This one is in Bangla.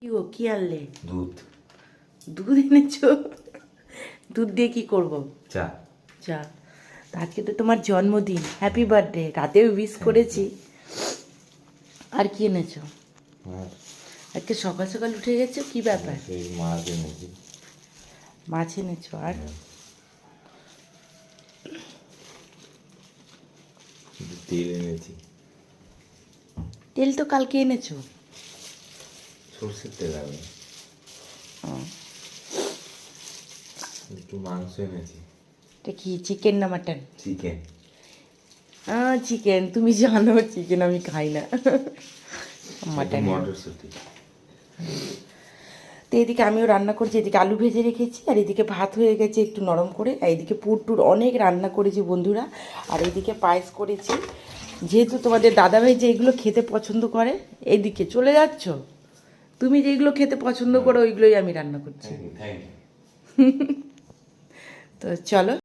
কি গো, কি আনলে? দুধ। দুধ এনেছো? দুধ দিয়ে কি করব? চা। চা। তা আজকে তো তোমার জন্মদিন, হ্যাপি বার্থডে। রাতেও উইশ করেছি। আর কি এনেছো? আজকে সকাল সকাল উঠে গেছো, কি ব্যাপার? সেই মাছ এনেছি। মাছ এনেছো আর? তেল এনেছি। তেল তো কালকে এনেছো। সর্ষের তেল হবে। একটু মাংস এনেছি। এটা কি, চিকেন না মাটন? চিকেন। চিকেন, তুমি জানো চিকেন আমি খাই না। মাটন। মটরশুঁটি। তো এদিকে আমিও রান্না করছি, এদিকে আলু ভেজে রেখেছি, আর এদিকে ভাত হয়ে গেছে একটু নরম করে, আর এদিকে পুর টুর অনেক রান্না করেছি বন্ধুরা। আর এদিকে পায়েস করেছি। যেহেতু তোমাদের দাদাভাই যে এগুলো খেতে পছন্দ করে, এদিকে চলে যাচ্ছ, তুমি যেগুলো খেতে পছন্দ করো ওইগুলোই আমি রান্না করছি। Thank you. তো চলো।